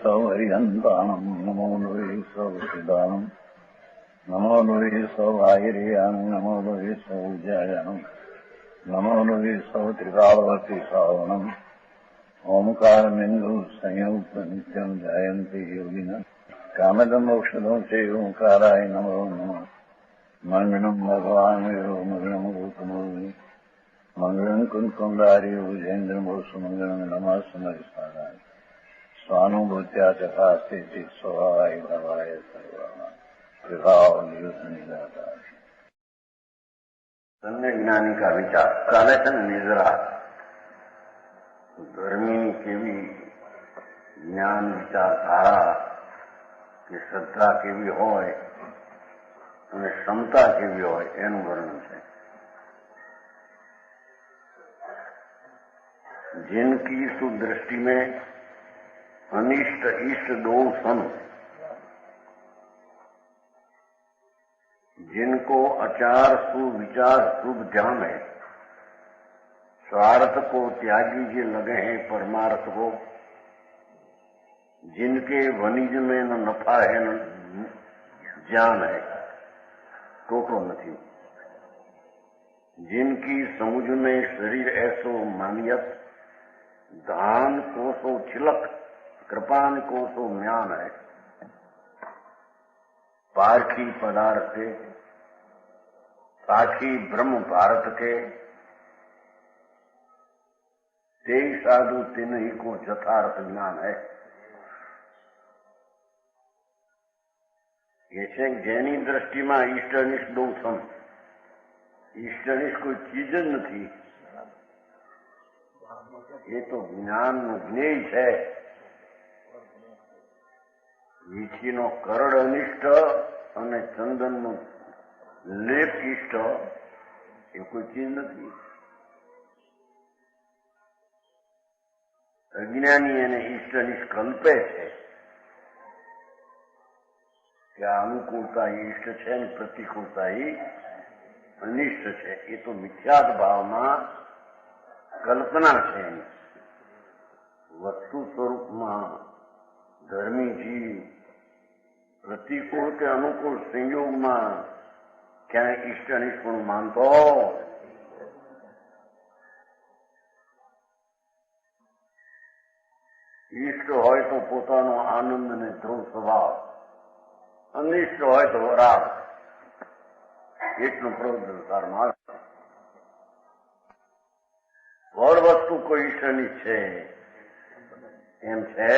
સૌ હરિહંતાણમ નમો લોહી સૌ સિદ્ધાનમ નમો લોહી સૌ આહિર્યાન નમો લોહી સૌ જયાનમ નમો લોહી સૌ ત્રિકાળવતી શ્રાવણમ ઓમકાર બિંદુ સંયુક્ત નિત્યમ જયંતી યોગિન કામદમ ઔષધો છે ઓંકારાય નમો નમઃ મંગળમ ભગવાન વિરો મંગળમ ગૌતમોર્મિ મંગળમ કુંકુંડારી ભુજેન્દ્રમોસુ મંગળમ નમઃ સમયસારાય સ્વાનુભૂત્યા ચકાસ્તે સ્વભાવાય ભવાય સર્વા विभाव निदाता सम्य ज्ञानी का विचार काले છે ને નિદ્રા ધર્મીની કેવી જ્ઞાન વિચારધારા કે શ્રદ્ધા કેવી હોય અને ક્ષમતા કેવી હોય એનું વર્ણન છે. जिनकी सुदृष्टि में अनिष्ट इष्ट दो सन, जिनको आचार सुविचार शुभ ध्यान है, स्वार्थ को त्यागी जे लगे हैं परमार्थ को, जिनके वनिज में न नफा है न ज्ञान है, टोटो नहीं, जिनकी समझ में शरीर ऐसो मानियत, धान को सो छिलक, कृपान को सो म्यान है, पारखी पदार्थ के साखी ब्रह्म भारत के, ते साधु तिन ही को यथार्थ ज्ञान है. ये છે જેની દ્રષ્ટિમાં ઈષ્ટ અનિષ્ટ દો સમ. ઈષ્ટ અનિષ્ટ કોઈ ચીજ જ નથી, એ તો જ્ઞાનનું જ્ઞેય છે. વીછીનો કરડ અનિષ્ટ અને ચંદનનું લેપ ઇષ્ટ એ કોઈ ચીજ નથી. અજ્ઞાની એને ઇષ્ટ અનિષ્ટ કલ્પે છે કે આ અનુકૂળતા ઇષ્ટ છે ને પ્રતિકૂળતા અનિષ્ટ છે. એ તો મિથ્યાત ભાવમાં કલ્પના છે. વસ્તુ સ્વરૂપમાં ધર્મી જીવ પ્રતિકૂળ કે અનુકૂળ સંયોગમાં ક્યાંય ઇષ્ટ અનિષ્ટ પણ માનતો ઇષ્ટ હોય તો પોતાનો આનંદ અને ધ્રુવ સ્વભાવ, અનિષ્ટ હોય તો રાગ, એટલું પ્રવૃત્તિમાં વડ વસ્તુ કોઈ ઇષ્ટ અનિષ્ટ છે એમ છે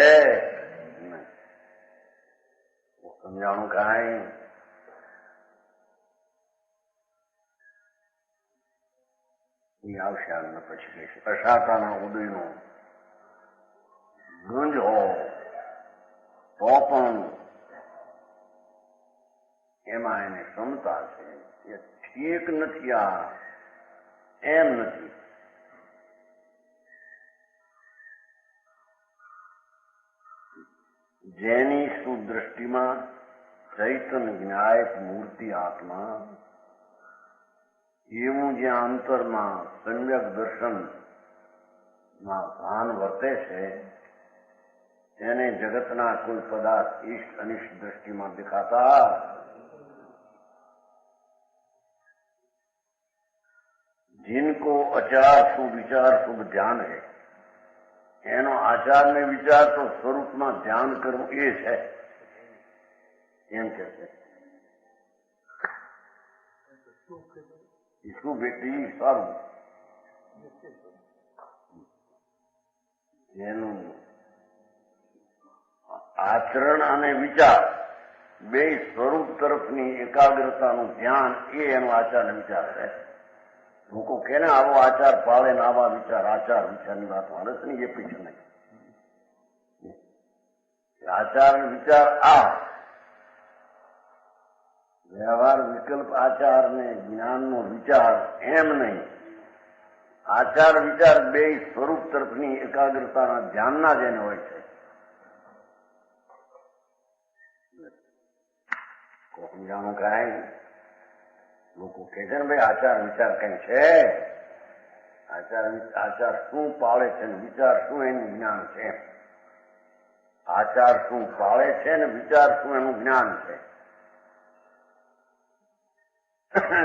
સમજાણું કાંઈ. એ આવશે આમને પછી કહીશ. અશાતાના ઉદયનો ગુંજ હો તો પણ એમાં એને ક્ષમતા છે. એ ઠીક નથી, આ એમ નથી. જેની સુદ્રષ્ટિમાં ચૈતન્ય જ્ઞાયક મૂર્તિ આત્મા, એવું જ્યાં અંતરમાં સમ્યક દર્શનમાં ભાન વર્તે છે, તેને જગતના કોઈ પદાર્થ ઇષ્ટ અનિષ્ટ દ્રષ્ટિમાં દેખાતા जिनको आचार सुविचार शुभ ध्यान है, એનો આચાર ને વિચાર તો સ્વરૂપમાં ધ્યાન કરવું એ છે એમ કે છે. શું બેટી સારું, એનું આચરણ અને વિચાર બે સ્વરૂપ તરફની એકાગ્રતાનું ધ્યાન એ એનો આચાર ને વિચાર છે. લોકો કે ને આવો આચાર પાળે ને આવા વિચાર, આચાર વિચારની વાત મારે છે ને એ પીછે નહીં. આચાર વિચાર આ વ્યવહાર વિકલ્પ આચાર ને જ્ઞાનનો વિચાર એમ નહીં. આચાર વિચાર બે સ્વરૂપ તરફની એકાગ્રતાના ધ્યાનના જ એને હોય છે. સમજાણું કાંઈ. લોકો કહે છે ને ભાઈ આચાર વિચાર કઈ છે, આચાર શું પાળે છે ને વિચાર શું એનું જ્ઞાન છે. આચાર શું પાળે છે ને વિચાર શું એનું જ્ઞાન છે.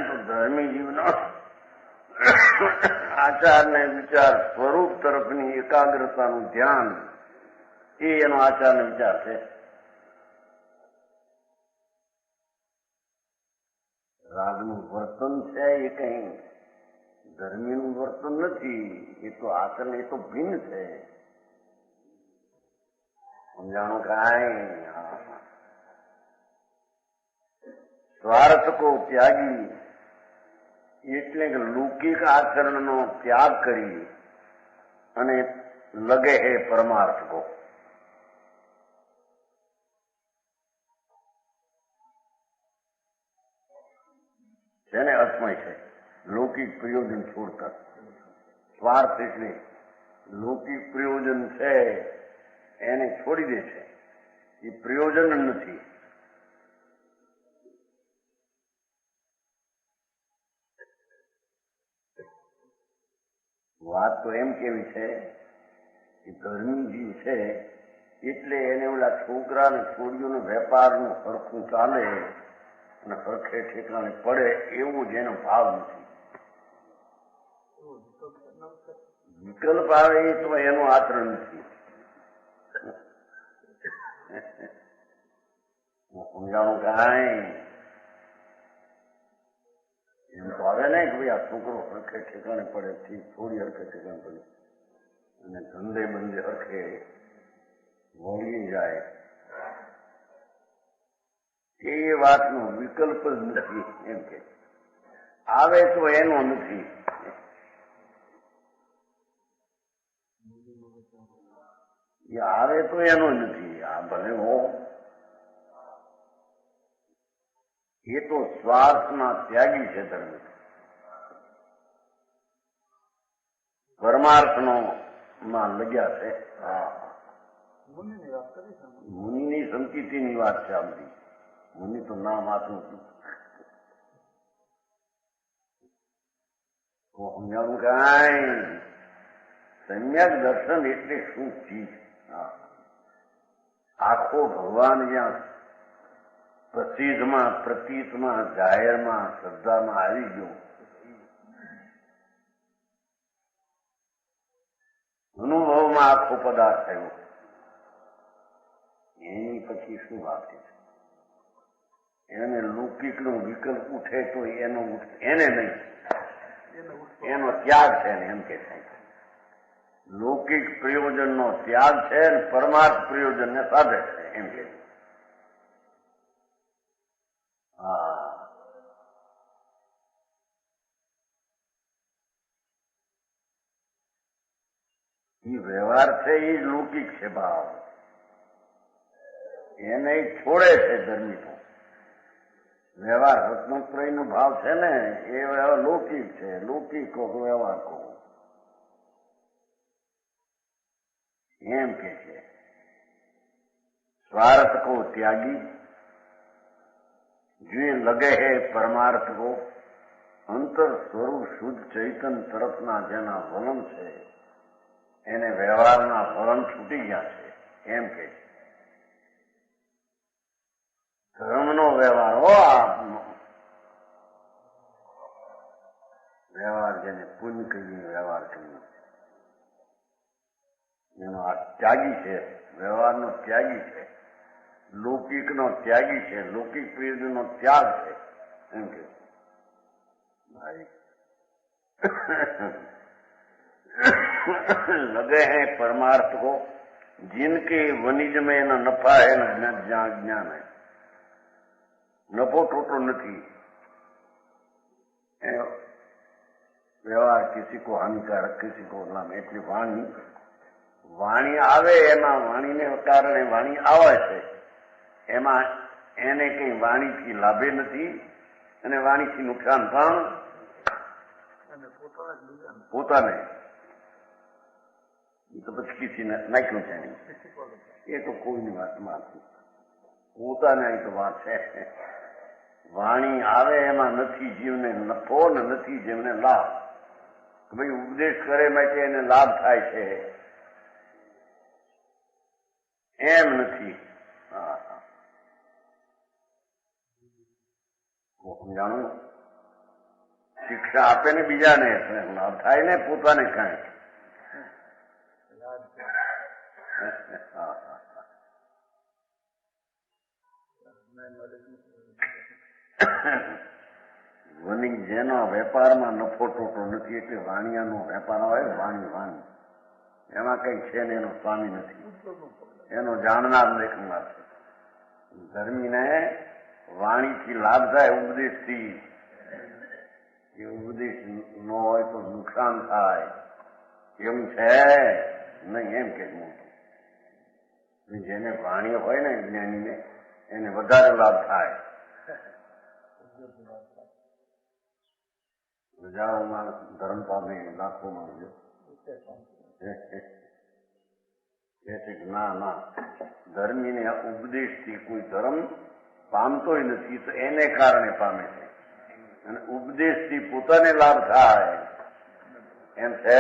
તો ધર્મી જીવનો આચાર ને વિચાર સ્વરૂપ તરફની એકાગ્રતાનું ધ્યાન એ એનો આચાર ને વિચાર છે. રાગનું વર્તન છે એ કઈ ધર્મીનું વર્તન નથી. એ તો આચરણ એ તો ભિન્ન છે. સમજાણું કાંઈ. સ્વાર્થ કો ત્યાગી એટલે કે લૌકિક આચરણનો ત્યાગ કરી અને લગે હે પરમાર્થ કો. જેને અર્થમય છે લૌકિક પ્રયોજન છોડતા. સ્વાર્થ એટલે લૌકિક પ્રયોજન છે એને છોડી દે છે. એ પ્રયોજન નથી. વાત તો એમ કેવી છે કે ધર્મીજી છે એટલે એને ઓલા છોકરા ને છોડીઓને વેપારનું સરખું ચાલે અને સરખે ઠેકાણે પડે એવું જ એનો ભાવ નથી. વિકલ્પ આવે એ તો એનું આચરણ નથી. સમજાણું કાંઈ. એમ તો આવે નહીં કે ભાઈ આ છોકરો હરખે ઠેકાણે પડે થી થોડી હરખે ઠેકાણે પડે અને ધંધે બંધે હરખે વળી જાય એ વાતનો વિકલ્પ જ નથી. એમ કે આવે તો એનો નથી. એ આવે તો એનો નથી. આ ભલે હો એ તો સ્વાર્થના ત્યાગી છે. ધર્મ પરમાર્થનો માં લગ્યા છે. મુનિની સંકિતિની વાત છે. આ બધી મુનિ તો નામ આપનું સમજાવું કાંઈ. સમ્યક દર્શન એટલે શું ચીજ? આખો ભગવાન જ્યાં પ્રસિદ્ધમાં પ્રતીતમાં જાહેરમાં શ્રદ્ધામાં આવી ગયો, અનુભવમાં આખો પદાર્થ થયો, એની પછી શું વાત છે? એને લૌકિકનો વિકલ્પ ઉઠે તો એને નહીં, એનો ત્યાગ છે ને એમ કે થાય. લૌકિક પ્રયોજનનો ત્યાગ છે ને પરમાર્થ પ્રયોજનને સાધે છે એમ કે. હા, એ વ્યવહાર છે એ લૌકિક છે ભાવ, એને છોડે છે ધર્મી. તો વ્યવહાર રત્નત્રયનો ભાવ છે ને એ લૌકિક છે. લૌકિક કહો વ્યવહાર કહો એમ કે છે. સ્વાર્થ કો ત્યાગી જે લગે હે પરમાર્થ કો, અંતર સ્વરૂપ શુદ્ધ ચૈતન તરફના જેના વલણ છે એને વ્યવહારના વલણ છૂટી ગયા છે એમ કે છે. ધર્મનો વ્યવહાર હો વ્યવહાર જેને પુણ્ય કહીએ, વ્યવહાર કહીએ, એનો આ ત્યાગી છે. વ્યવહારનો ત્યાગી છે, લૌકિકનો ત્યાગી છે, લૌકિક પ્રયોજનનો ત્યાગ છે એમ કે ભાઈ. लगे हैं परमार्थ को जिनके वनिज में न नफा है न ज्ञान है. नफो टोटो नहीं. व्यवहार किसी को हानिकारक, किसी को लाभ. એટલે વાણી આવે એમાં વાણીને કારણે વાણી આવે છે, એમાં એને કઈ વાણીથી લાભે નથી અને વાણીથી નુકસાન પણ પોતાને. એ તો પછી કિસી નાખ્યું છે નહીં. એ તો કોઈની વાતમાં નથી. પોતાને તો વાત છે. વાણી આવે એમાં નથી જીવને નફો ને નથી જીવને લાભ. ભાઈ ઉપદેશ કરે માટે એને લાભ થાય છે એમ નથી. સમજાણું? શિક્ષા આપે ને બીજાને લાભ થાય ને પોતાને કાંઈ. વની જેનો વેપારમાં નફો ટોટો નથી એટલે વાણિયાનો વેપાર હોય વાણી વાણી એમાં કઈ છે ને એનો સ્વામી નથી, એનો જાણનાર દેખનાર છે. ધર્મીને વાણીથી લાભ થાય, ઉપદેશથી. એ ઉપદેશ ન હોય તો નુકસાન થાય એમ છે નહીં, એમ કે જેને વાણી હોય ને જ્ઞાનીને એને વધારે લાભ થાય. હજારોમાં ધર્મ પામે, લાખોમાં ના ના, ધર્મીને ઉપદેશથી કોઈ ધર્મ પામતોય નથી તો એને કારણે પામે છે, અને ઉપદેશથી પોતાને લાભ થાય એમ છે,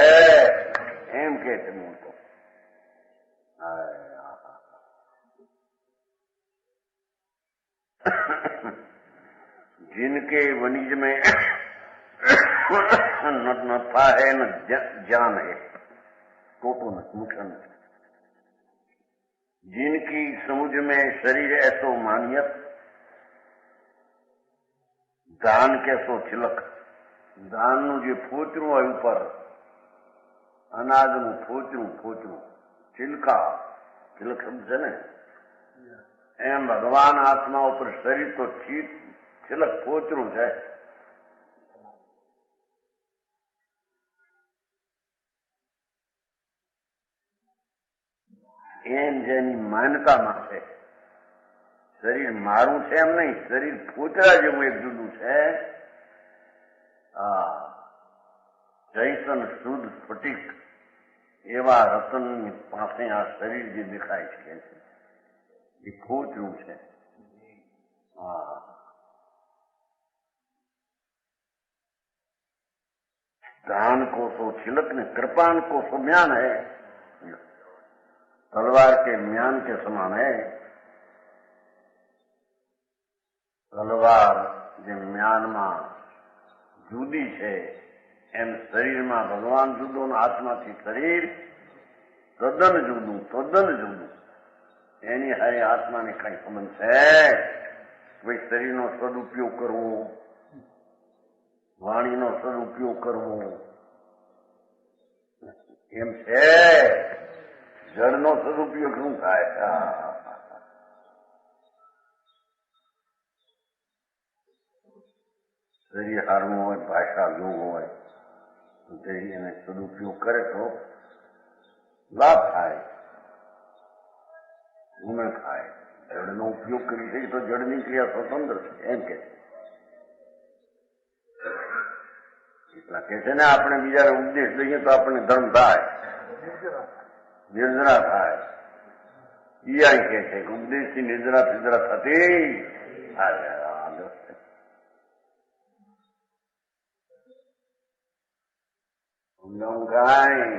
એમ કે છે મોટો. जिनके वनिज में नफा है न ज्ञान है, टोटो न मुठन. जिनकी समझ में शरीर ऐसो मानियत, दान कैसो छिलक. દાનનું જે ફોચરું હોય ઉપર, અનાજનું ફોચરું ફોચરું, છિલકા, છિલક શબ્દ છે ને, એમ ભગવાન આત્મા ઉપર શરીર તો છિલક ફોચરું છે. એમ જેની માન્યતામાં છે. શરીર મારું છે એમ નહીં, શરીર ફોચરા જેવું એક જુદું છે. ચૈતન શુદ્ધ સ્ફટિક એવા રતનની પાસે આ શરીર જે દેખાય છે એ ફોચરું છે. दान को तो छिलक ने, कृपान को तो म्यान है, तलवार के म्यान के समान है. તલવાર જે મ્યાનમાં જુદી છે એમ શરીરમાં ભગવાન જુદો ને આત્માથી શરીર તદ્દન જુદું, તદ્દન જુદું. એની હારે આત્માને કઈ સંબંધ છે? ભાઈ શરીરનો સદુપયોગ કરવો, વાણીનો સદુપયોગ કરવો એમ છે. જળનો સદુપયોગ શું થાય? શરીર હારવું હોય, ભાષા જોવું હોય તો એને સદુપયોગ કરે તો લાભ થાય, ગુણ થાય. જળનો ઉપયોગ કરી છે તો જળની ક્રિયા સ્વતંત્ર છે એમ કે. એટલા કે છે ને આપણે બીજાને ઉપદેશ દઈએ તો આપણને ધર્મ થાય, નિર્જરા થાય. ઈ કે છે કે ઉપદેશથી નિર્જરા ફિજરા થતી. કાંઈ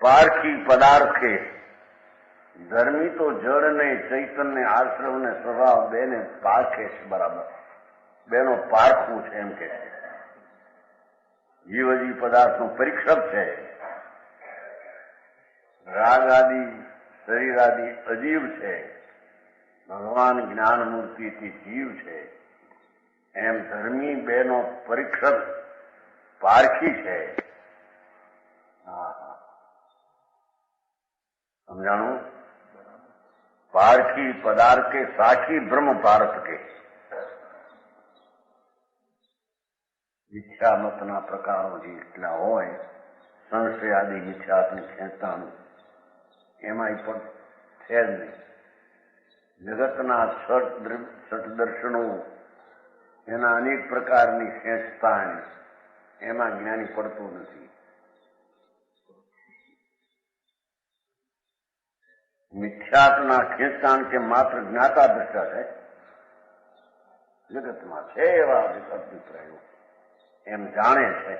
પારખી પદાર્થ કે ધર્મી તો જળ ને ચૈતન્ય ને આશ્રમ ને સ્વભાવ બેને પારખે છે બરાબર, બેનો પારખવું છે એમ કે છે. જીવજી પદાર્થનું પરીક્ષક છે. રાગ આદિ શરીર આદિ અજીવ છે, ભગવાન જ્ઞાન મૂર્તિથી જીવ છે. એમ ધર્મી બેનો પરીક્ષક પારખી છે. સમજાણું? પારખી પદાર્થ કે સાખી બ્રહ્મ પાર્થ કે. મિથ્યામતના પ્રકારો જે એટલા હોય, સંશય આદિ મિથ્યાત્મક ખેંચતાનું એમાં પણ છે જ નહીં. જગતના છઠ દર્શનો એના અનેક પ્રકારની ખેંચતાણ એમાં જ્ઞાની પડતો નથી. મિથ્યાત્મના ખેંચાણ કે માત્ર જ્ઞાતા દ્રષ્ટા છે, જગતમાં છે એવા અભિપ્રાયો એમ જાણે છે.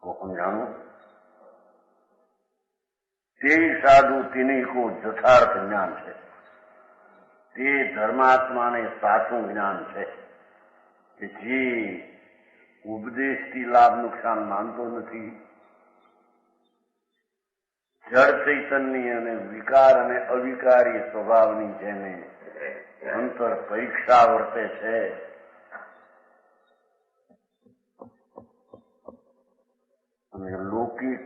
સમજાણું? તે સાધુ તિની કો જથાર્થ જ્ઞાન છે, તે ધર્માત્માને સાચું જ્ઞાન છે કે જે ઉપદેશથી લાભ નુકસાન માનતો નથી, જળ ચૈતન્ય અને વિકાર અને અવિકારી સ્વભાવની જેને અંતર પરીક્ષા વર્તે છે, અને લૌકિક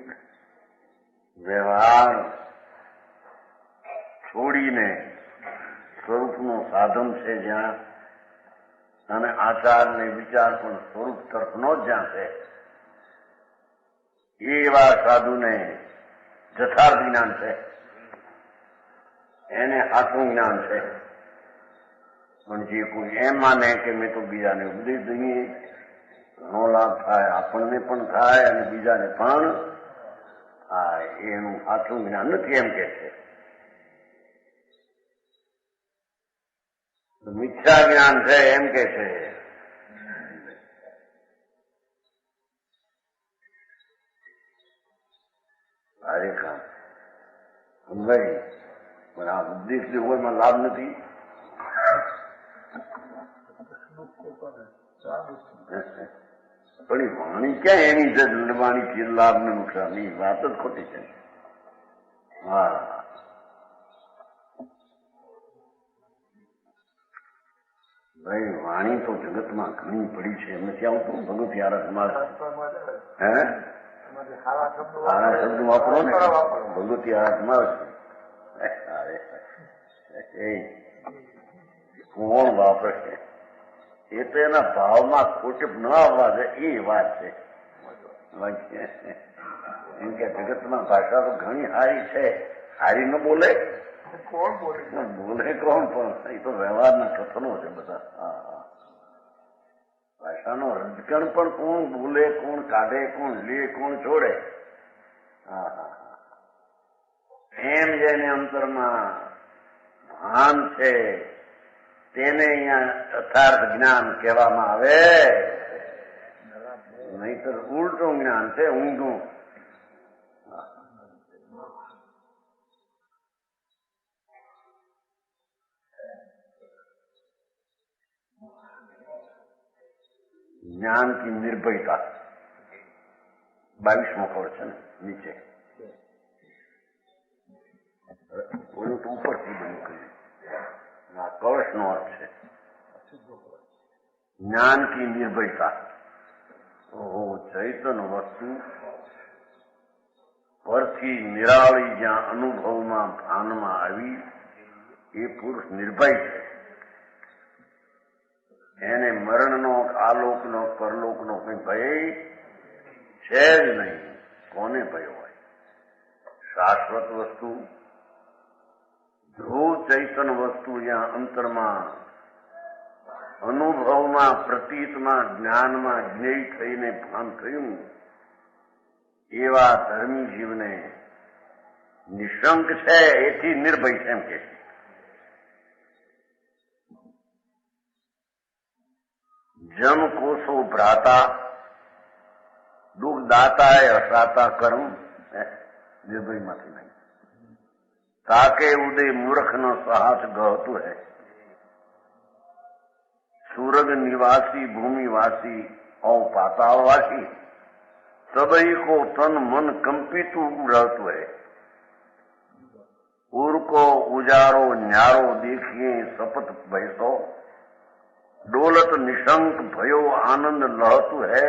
વ્યવહાર છોડીને સ્વરૂપનું સાધન છે જ્યાં, અને આચાર ને વિચાર પણ સ્વરૂપ તરફનો જ જ્યાં છે, એવા સાધુને જથાર્થ જ્ઞાન છે, એને આત્મ જ્ઞાન છે. પણ જે કોઈ એમ માને કે મેં તો બીજાને ઉપદેશ દઈએ, ઘણો લાભ થાય, આપણને પણ થાય અને બીજાને પણ થાય, એનું આત્મ જ્ઞાન નથી એમ કે છે. મિથ્યા જ્ઞાન છે એમ કે છે. અરે કામ સમજાય, પણ આ ઉપદેશ જે હોય એમાં લાભ નથી. પણ એ વાણી ક્યાં એની છે વાણીથી લાભ ને નુકસાન? ની વાત જ ખોટી છે. હા, ભાઈ વાણી તો જગતમાં ઘણી પડી છે. એમને ક્યાં આવતું ભગવતી આરાધમાં હે સારા શબ્દ વાપરો ને, ભગવતી આરાધમાં છે. કોણ વાપરે છે? એ તો એના ભાવમાં ખોટપ ન આવવા દે એ વાત છે. એમ કે જગતમાં ભાષા તો ઘણી સારી છે, સારી ન બોલે કોણ? બોલે કોણ? પણ એ તો વ્યવહારના કથનો છે બધા. ભાષાનો રજકણ પણ કોણ બોલે, કોણ કાઢે, કોણ લે, કોણ છોડે. એમ જેને અંતરમાં ભાન છે તેને અહીંયા યથાર્થ જ્ઞાન કહેવામાં આવે, નહીતર ઉલટું જ્ઞાન છે, ઊંધું. જ્ઞાન કી નિર્ભયતા 22મો કળ છે ને નીચે, ઓલું તો ઉપરથી બન્યું કર્યું. આ કળશનો અર્થ છે જ્ઞાન કી નિર્ભયતા. ચૈતન વસ્તુ પરથી નિરાળી જ્યાં અનુભવમાં ભાનમાં આવી એ પુરુષ નિર્ભય છે. એને મરણનો, આલોકનો, પરલોકનો કઈ ભય છે જ નહીં. કોને ભય હોય? શાશ્વત વસ્તુ, ધ્રુવ ચૈતન વસ્તુ જ્યાં અંતરમાં અનુભવમાં, પ્રતીતમાં, જ્ઞાનમાં જ્ઞેય થઈને ભાન થયું, એવા ધર્મી જીવને નિશંક છે, એથી નિર્ભય છે એમ કે છે. જમ કોષો ભ્રાતા દુઃખ દાતા એ હસાતા કર્મ નિર્ભયમાંથી નહીં. તાકે ઉદય મૂર્ખ નો સાહસ ગહતું હૈ. सूरग निवासी भूमिवासी और पातालवासी सभी को तन मन कंपित रहते है। उर को उजारो न्यारो देखिए सपत भयसो डोलत निशंक भयो आनंद लहतु है।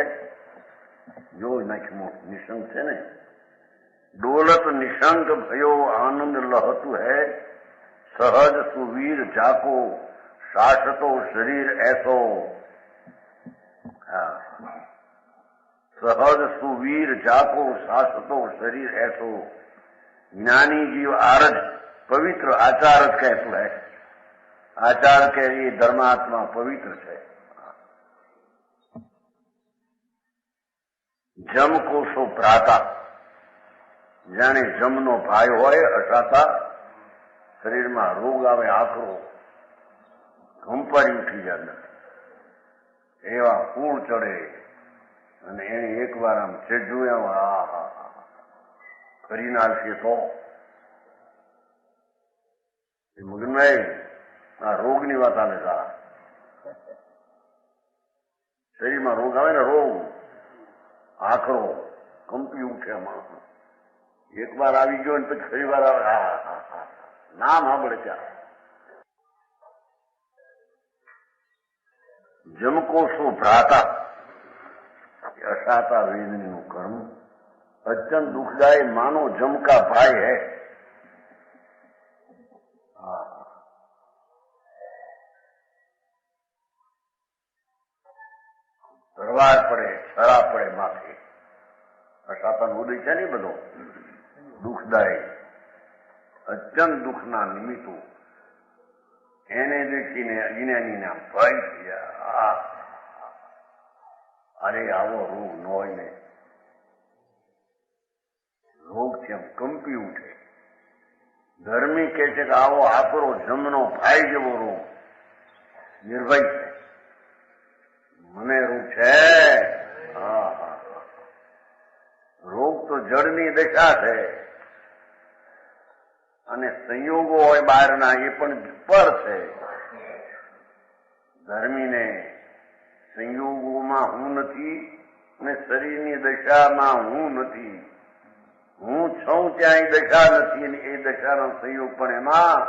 जो नखमो निशंक है ने डोलत निशंक भयो आनंद लहतु है। सहज सुवीर जाको शाश्वतो शरीर ऐसो। सहज सुवीर जाको शाश्वतो शरीर ऐसो। ज्ञानी जीव आरज पवित्र आचारज कहतु है। आचार के ये धर्मात्मा पवित्र है। जम को सो प्राता जाने जमनो भाई होय हसाता शरीर में रोग आवे आकरो घंपारी उठी जाए एवा फूल चढ़े અને એને એક વાર આમ જોયું, હા કરી નાખશે તો મગનભાઈ આ રોગની વાત આવે સારા શરીરમાં રોગ આવે ને, રોગ આખરો કંપી ઉઠે માણસ એક વાર આવી ગયો ને પછી ફરી વાર આવે, નામ સાંભળે ત્યાં જમકોષો ભ્રાતા અસાતા વેદનીનું કર્મ અત્યંત દુઃખદાય માનો જમકા ભાઈ હૈ. તરવાર પડે, છરા પડે માથે. અસાતાનો ઉદય છે ને બધો દુઃખદાય અત્યંત દુઃખના નિમિત્તો એને દેખીને અજ્ઞાનીના ભય થયા. અરે આવો રોગ ન હોય ને, રોગથી આમ કંપી ઉઠે. ધર્મી કહે છે કે આવો આકરો જમનો ભાઈ જેવો રોગ નિર્ભય છે. મને રોગ છે, રોગ તો જળની દશા છે અને સંયોગો હોય બહારના એ પણ પર છે. ધર્મીને સંયોગોમાં હું નથી અને શરીરની દશામાં હું નથી. હું છું ત્યાં એ દશા નથી અને એ દશાનો સંયોગ પણ એમાં.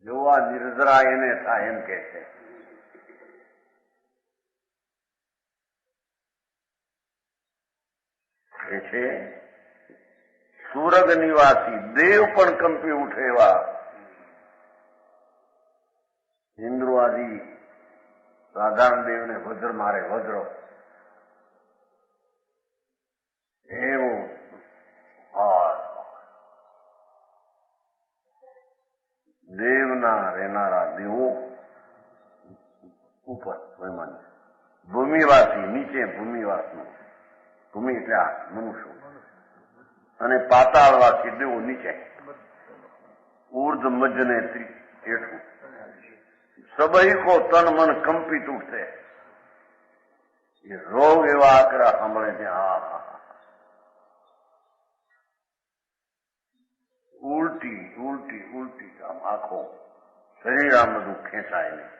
જોવા નિર્જરા એને થાય એમ કે છે. સુરગ નિવાસી દેવ પણ કંપી ઉઠે એવા ઇન્દ્રો આદિ સાધારણ દેવને વજ્ર મારે, વજ્ર એવું દેવના રહેનારા દેવો ઉપર ભૂમિવાસી નીચે, ભૂમિવાસનું ભૂમિ એટલે આ મનુષ્ય અને પાતાળવાસી દેવો નીચે, ઉર્ધ મજ્જ ને હેઠું સબઈ કો તન મન કંપિત ઉઠે. એ રોગ એવા આકરા સાંભળે છે. ઉલટી ઉલટી ઉલટી આમ આખો શરીર આમ બધું ખેંચાય નહીં.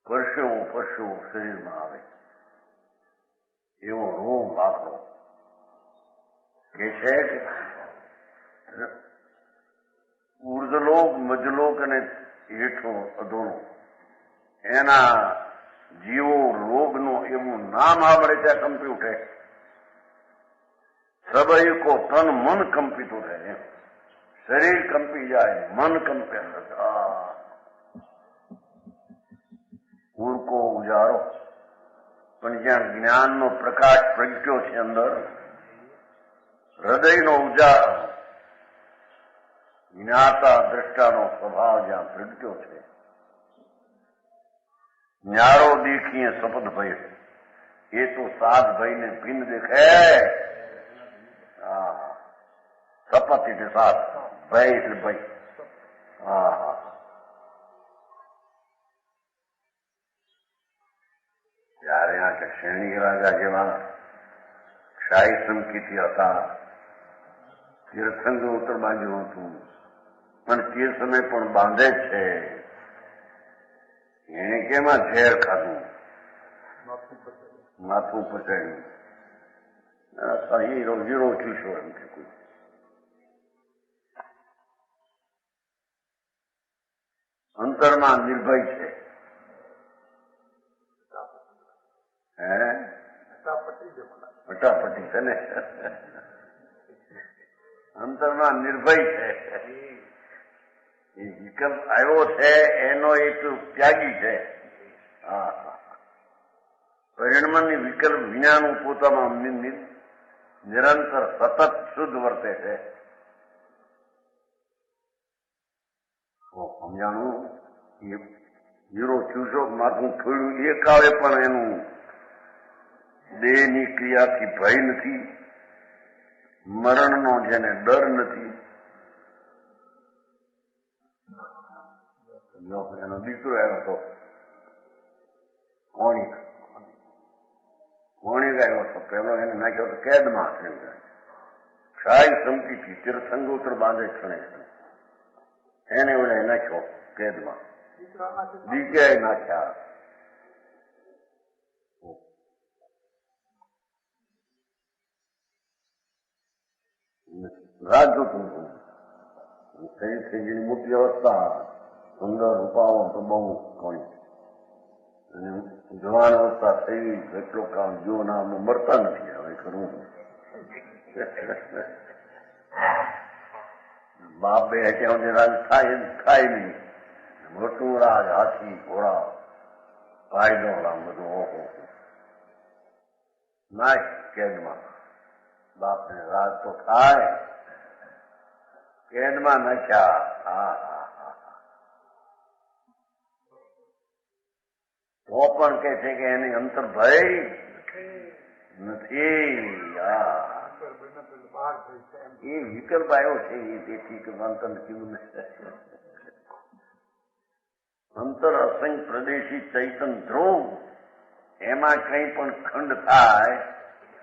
પરસેવો પરસેવો શરીરમાં આવે એવો રોગ આખો કે છે કે ઉર્ધલોક, મજલોક અને હેઠો અધોનો એના જીવો રોગનું એવું નામ આવડે ત્યાં કંપી ઉઠે. સબઈ કો તન મન કંપિત ઉઠે. શરીર કંપી જાય, મન કંપે. ઉરકો ઉજારો પણ જ્યાં જ્ઞાનનો પ્રકાશ પ્રગટ્યો છે અંદર, હૃદયનો ઉજારો, જ્ઞાતા દ્રષ્ટાનો સ્વભાવ જ્યાં પ્રગટ્યો છે, ન્યારો દેખીએ શપથ ભય. એ તો સાત ભાઈને ભિન્ન દેખે. શપથ એટલે સાત, ભય એટલે ભય. ત્યારે આ શ્રેણી રાજા જેવા શાહી સંકિતી હતા, તીર્થંગ ઉત્તર બાજુ હતું અને તે સમય પણ બાંધે છે. એને કેમાં ઝેર ખાધું, માથું પચાડ્યું, હીરો ચૂસો એમ કે કોઈ અંતરમાં નિર્ભય છે. ફટાફટી છે ને, અંતરમાં નિર્ભય છે. એ વિકલ્પ આવ્યો છે એનો એક ત્યાગી છે. પરિણમની વિકલ્પ વિનાનું પોતામાં નિરંતર સતત શુદ્ધ વર્તે છે. સમજાણું હીરો ચૂસો માથું થોડું એક આવે પણ એનું દેહની ક્રિયાથી ભય નથી, મરણનો જેને ડર નથી, એનો દીકરો આવ્યો હતો કોણિક આવ્યો હતો, પેલો એને નાખ્યો હતો કેદમાં. શાહી સંપીથી તીર્થંગોત્ર બાંધે ક્ષણે એને ઓલા નાખ્યો કેદમાં, દીકરા નાખ્યા. રાજદૂત થઈ ગયેલી મોટી અવસ્થા, સુંદર રૂપાઓ તો બહુ ઘણી, અને જવાન અવસ્થા થઈ, એટલો કામ જો ના મરતા નથી. હવે ખરું બાપ બે ત્યાં રાજ થાય નહીં, મોટું રાજ, હાથી ઘોડા પાયદો રામ બધું ઓહો નાખ કેદમાં. બાપને રાજ તો થાય, કેદમાં નાખ્યા. તો પણ કે છે કે એની અંતર ભય નથી. એ વિકલ્પ આવ્યો છે, એ તેથી કે અંતર કીધું નથી. અંતર અસંગ પ્રદેશી ચૈતન ધ્રુવ, એમાં કઈ પણ ખંડ થાય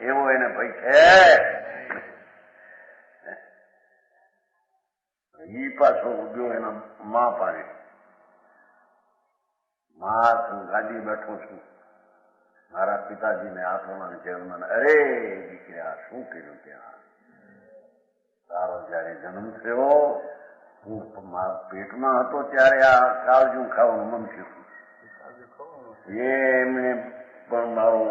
એવો એને ભય છે. ઈ પાછો ઉદ્યો એના મા પાડે, મા ગાડી બેઠો છું, મારા પિતાજીને આ પ્રમાણે જન્મ. અરે દીકરા શું કર્યું ત્યાં? તારો જયારે જન્મ થયો, હું પેટમાં હતો ત્યારે આ કાળજું ખાવાનું મન થયું. એમને પણ મારો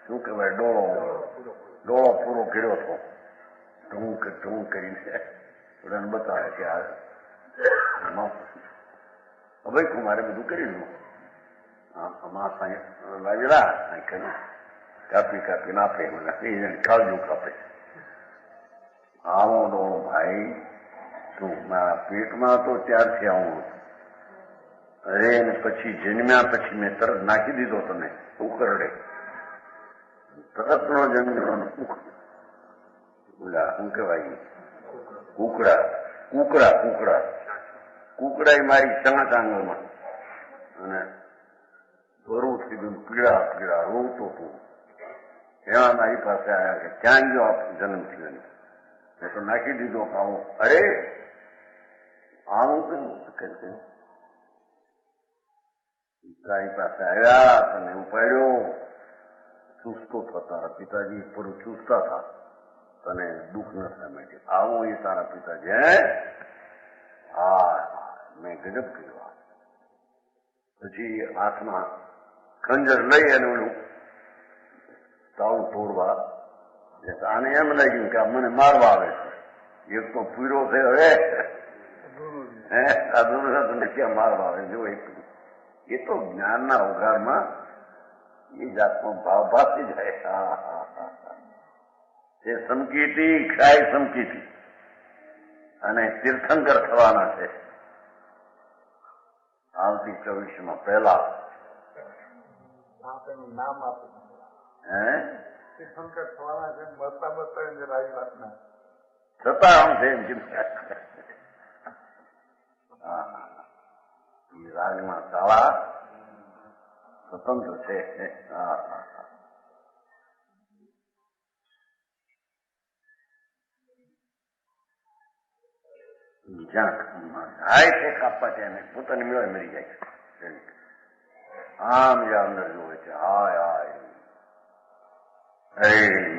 શું કહેવાય ડોળો પૂરો કર્યો હતો. ઢૂં કરીને બધાને બતાવે કે આ હવે મારે બધું કરી દઉં. લાવેલા કાપી નાખે, મને કાળજું કાપે. આવો ડોળો ભાઈ, તું મારા પેટમાં હતો ત્યારથી આવું. અરે ને પછી જન્મ્યા પછી મેં તરત નાખી દીધો તને ઉકરડે, તરત નો જન્મ. ઓલા શું કહેવાય, કુકડા મારી ચાંચ આંગળમાં, અને ભરવું થઈ પીળા રોતો તું. એમાં મારી પાસે આવ્યા કે ક્યાં ગયો આપ જન્મ થયો? મેં તો નાખી દીધો ખાવું. અરે આવું કેમ? તારી પાસે આવ્યા, તને ઉપાડ્યો, ચૂસતો થતા. તારા પિતાજી પર ચૂસતા હતા, તને દુઃખ ન થાય માટે. આવું એ તારા પિતાજી. મેં ગજબ કર્યો. પછી હાથમાં ખંજર લઈ અને ઓલું તાળું તોડવા. આને એમ લાગ્યું કે આ મને મારવા આવે છે. એક તો પીળો થયો, આ દુર્ગા ક્યાં મારવા આવે? જો એ તો જ્ઞાનના ઉઘાડમાં એ જાતનો ભાવ ભાસી જાય. તે સમકીતી ક્ષાય સમકીતી, અને તીર્થંકર થવાના છે આવતી 24માં પહેલા. નામ આપે તીર્થંકર થવાના છે, મળતા રાજી વાતના છતાં આમ છે એમ રાજમાં શાળા સ્વતંત્ર છે. જાય છે કાપવા છે એને પોતાની મેળે મરી જાય છે. આમ જે અંદર જોવે છે, હાય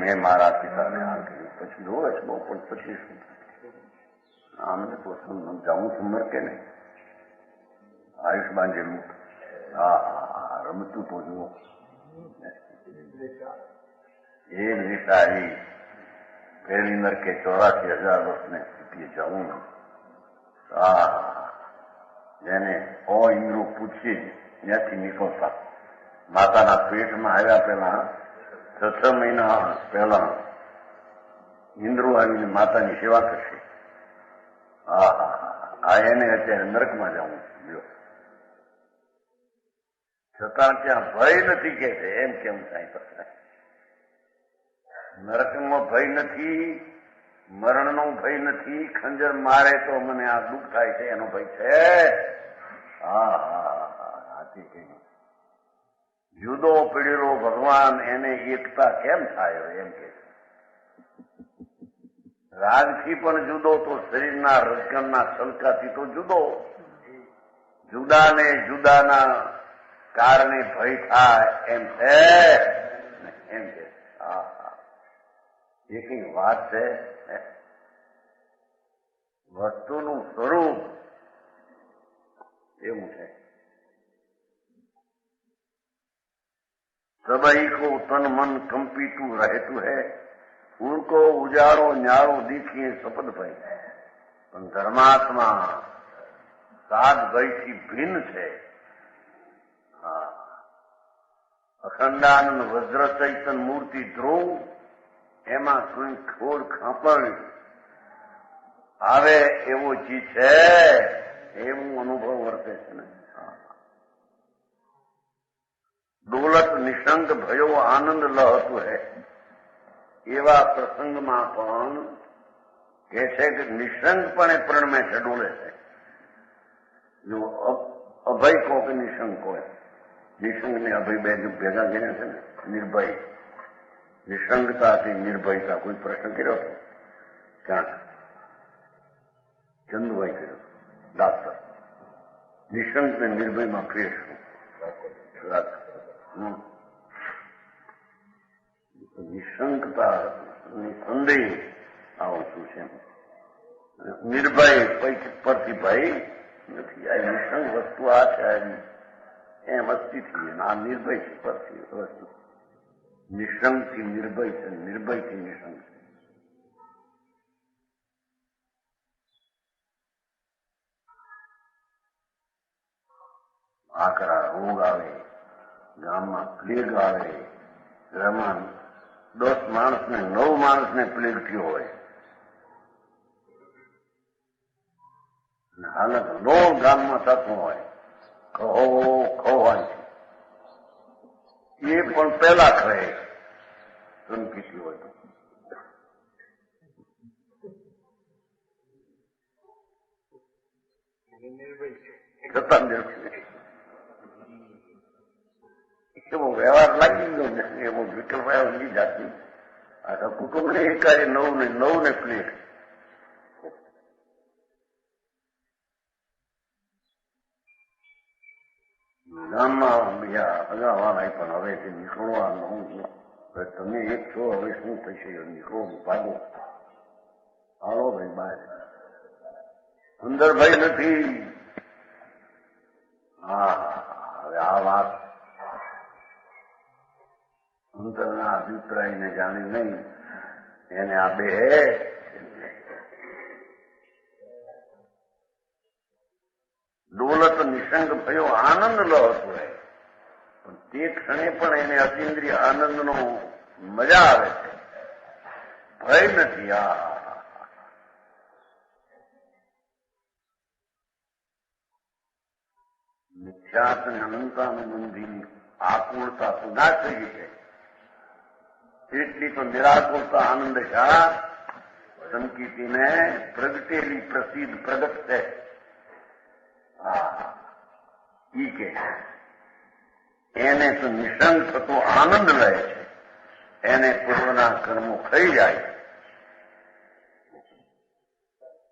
મેં મારા પિતાને આ કર્યું. પછી જોવે છે બહુ, પણ પછી શું આમને તો જાઉં છું મર કે નહીં? આયુષ બાંધેલું રમતું તો જુઓ. એ નિશાળી પહેલી નરકે 84,000 વર્ષને સ્થિતિએ જવું. જેને ઇન્દ્રો પૂછીએ ત્યાંથી નીકળતા, માતાના પેટમાં આવ્યા પહેલા 6 મહિના પહેલા ઇન્દ્રો આવીને માતાની સેવા કરશે. એને અત્યારે નરકમાં જવું જો, છતાં ત્યાં ભય નથી કે છે. એમ કેમ થાય? નરકમાં ભય નથી, મરણનો ભય નથી, ખંજર મારે તો મને આ દુઃખ થાય છે એનો ભય છે. હા હાથી કહ્યું. જુદો પીડેલો ભગવાન એને એકતા કેમ થાય એમ કે રાગથી પણ જુદો તો શરીરના રજકણના છલકાથી તો જુદો. જુદાને જુદાના કારણે ભય થાય એમ છે એમ કે. એ કઈ વાત છે. વસ્તુનું સ્વરૂપ એવું છે. सबई को तन मन कंपितु रहतु है, उनको उजाड़ो न्यारो दीखिए सपद भय. પણ ધર્માત્મા સાત ભયથી ભિન્ન છે. અખંડાનંદ વજ્ર ચૈતન મૂર્તિ ધ્રુવ એમાં કોઈ ખોડ ખાંપણ આવે એવો ચીજ છે એવું અનુભવ વર્તે છે ને. ડોલત નિશંક ભયો આનંદ લહતું હે એવા પ્રસંગમાં પણ કે છે કે નિશંકપણે પ્રણમે છે, ડોલે છે. જો અભય કહો કે નિશંક હોય, નિશંક ને અભય બે ભેગા કર્યા છે ને, નિર્ભય. નિશંકતાથી નિર્ભયતા કોઈ પ્રશ્ન કર્યો હતો ક્યાંક? ચંદુભાઈ કર્યો ડાક્ટર. નિશંક ને નિર્ભયમાં ફેર શું? નિશંકતા સંદેહ આવું શું છે? નિર્ભય પરથી ભય નથી. આ નિશંક વસ્તુ આ છે એમ અસ્થિથી, આ નિર્ભય પરથી વસ્તુ. નિશંકથી નિર્ભય છે, નિર્ભયથી નિશંક છે. આકરા રોગ આવે, ગામમાં પ્લેગ આવે, ઘરમાં 10 માણસને 9 માણસને પ્લેગ થયો હોય, હાલત લો ગામમાં થતું હોય, ખોવાય એ પણ પહેલા ખરે ચમકીતી હોય તો. છતાં એવો વ્યવહાર લાગી ગયો ને, એવો વિકલ્પ આવ્યો જાતની. આખા કુટુંબને એકારે 9 ને પ્લેટ. ગામમાં બીજા અગાવાળા પણ હવે તે નીકળવાનું, તમે એક છો, હવે શું થશે? નીકળો, ભાગો, હાલો ભાઈ બહાર. અંદર ભય નથી. હા, હવે આ વાત અંતરના અભિપ્રાયને જાણી નહીં, એને આ બે ડોલત નિશંક ભયો આનંદ લહતું હોય, પણ તે ક્ષણે પણ એને અતિન્દ્રિય આનંદનો મજા આવે છે, ભય નથી. મિથ્યાત અને અનંતાનુબંધીની આકુળતા તો ના થઈ છે, એટલી તો નિરાકુળતા આનંદ શા સંકીર્તિને પ્રગટેલી પ્રસિદ્ધ પ્રગટ છે. ઈ કે એને તો નિશંક થતો આનંદ લે છે, એને પૂર્વના કર્મો ખાઈ જાય.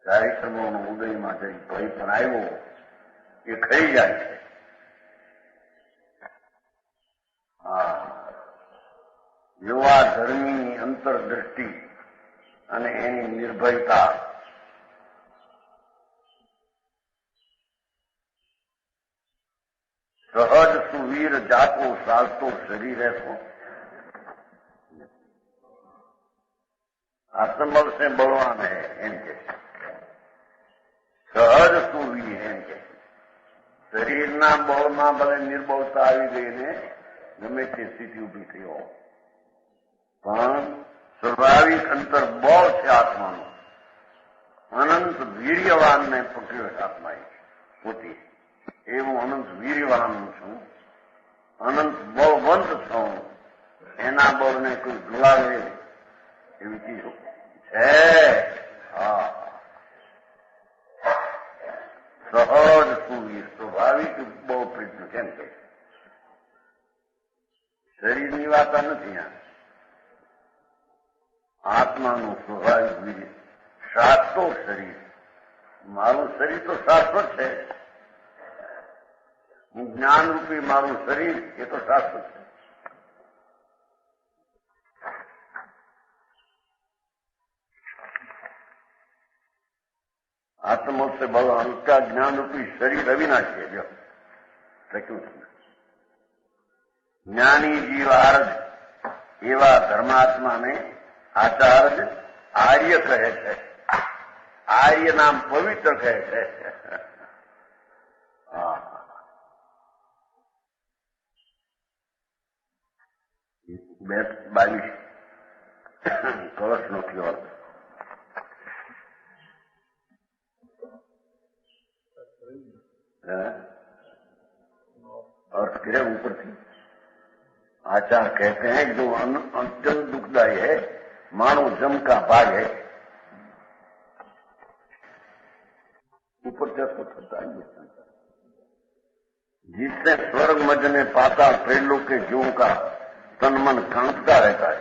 કાર્યક્રમોનો ઉદયમાં જઈ ભય પણ આવ્યો એ ખાઈ જાય છે. યુવા ધર્મીની અંતરદ્રષ્ટિ અને એની નિર્ભયતા સહજ સુવીર જાતો સાલતો શરીરે તો આત્મબળ સે બળવાન હૈ એમ કે સહજ સુવીર એમ કે શરીરના બળમાં ભલે નિર્બળતા આવી ગઈને ગમે તે સ્થિતિ ઉભી થયો, પણ સ્વાભાવિક અંતર બળ છે આત્માનું. અનંત વીર્યવાનને પકડ્યો છે આત્માએ પોતે. એવું અનંત વીર્યવાન છું, અનંત બળવંત છું. એના બળને કોઈ ભૂલાવે એવી ચીજ છે. હા, સહજ સૂર્ય સ્વાભાવિક બહુ પ્રશ્ન કેમ કે શરીરની વાત નથી. આત્માનું સ્વાભાવિક વીર્ય શાશ્વત શરીર. મારું શરીર તો શાશ્વત છે. જ્ઞાનરૂપી મારું શરીર એ તો શાશ્વત છે. આત્મોત્સે ભગવાન का ज्ञान रूपी शरीर अविनाशी है. जो ज्ञानी जीवार्ज एवा धर्मात्माने आचार्य आर्य કહે છે. आर्य नाम पवित्र કહે છે. 22 કળશનો થયો अर्थ गिरे ऊपर थी. आचार कहते हैं जो अत्यंत दुखदायी है, मानो जम का भाग है. ऊपर चर्चा होता है जिससे स्वर्ग मज में पाताल प्रेलोक के जीवों का तन मन कांपता रहता है.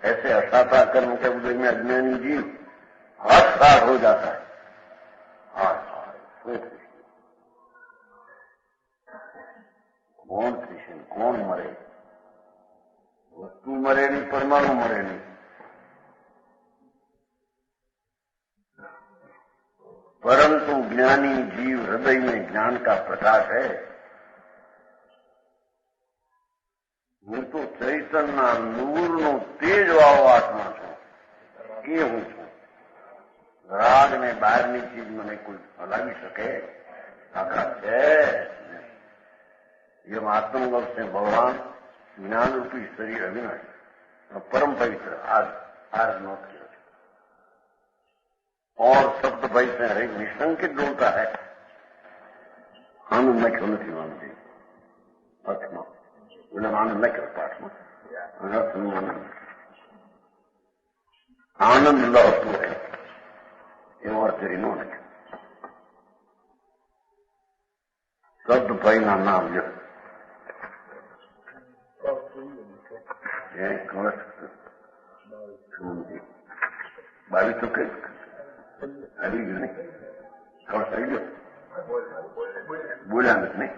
ऐसे असाता कर्म के उदय में अज्ञानी जीव हताश हो जाता है. कौन कृष्ण कौन मरे? वस्तु मरे नहीं, परमाणु मरे नहीं. परंतु ज्ञानी जीव हृदय में ज्ञान का प्रकाश है. હું તો ચૈતન્ય નૂરનો તેજ વાળો આત્મા છું. એ હું છું. રાગ ને બહારની ચીજ મને કોઈ હલાવી શકે? આઘાત છે. ये आत्मगत से भगवान ज्ञान रूपी शरीर अविनाशी परम पवित्र आज नोट किया. और शब्द भाई से हरेक निशंकित बोलता है. आनंद न क्यों नहीं मानते अर्थमा बोले आनंद न क्यों पाठमा आनंद लहतु है ये और तेरी नो नहीं. शब्द भाई ना नाम जो बावी तो अभी नहीं सही गयो बोला नहीं.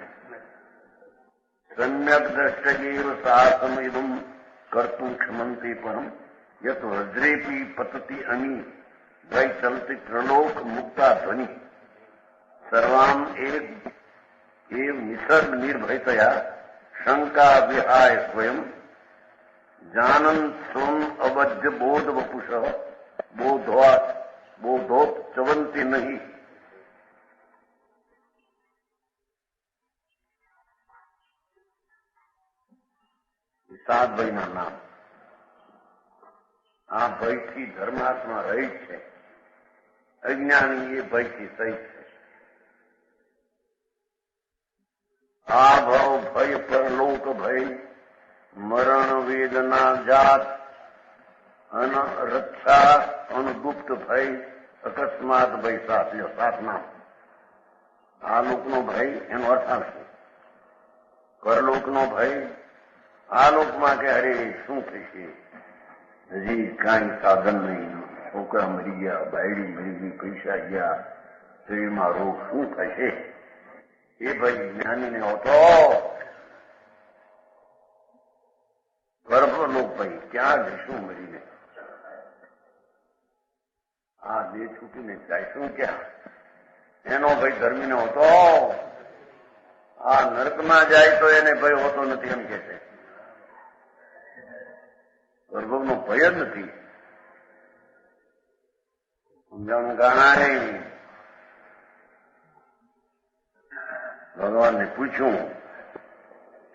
सम्यक दृष्टगीर साहसम इदम कर्तुम क्षमंती परम यत वज्रेपी पतति अमी वै चलती त्रिलोक मुक्ता ध्वनि सर्वाम एव निसर्ग निर्भयतया शंका विहाय स्वयं जानन स्वम अवध्य बोध वपुष बोधोत चवंती नहीं. सात भाईना नाम आ भयથી ધર્માત્મા રહિત છે. અજ્ઞાની એ ભયથી સહિત છે. આ ભવ ભય પરલોક ભય મરણ વેદના જાત અન રક્ષા અનુગુપ્ત ભય અકસ્માત ભય સાત નામ. આ લોકનો ભય એનો અર્થ આવશે. પરલોકનો ભય આ લોકમાં કે અરે શું થશે, હજી કાંઈ સાધન નહીં, છોકરા મરી ગયા, બાયડી મરી ગઈ, પૈસા ગયા, શરીરમાં રોગ શું થશે એ ભય જ્ઞાનીને હોતો. ગર્ભલોક ભય ક્યાં જઈશું મરીને, આ દેહ છૂટીને જાયશું ક્યાં એનો ભય ધર્મીને હોતો. આ નરકમાં જાય તો એને ભય હોતો નથી એમ કે છે. ગર્ભનો ભય જ નથી. સમજાવવાનું કારણે નહીં. ભગવાનને પૂછ્યું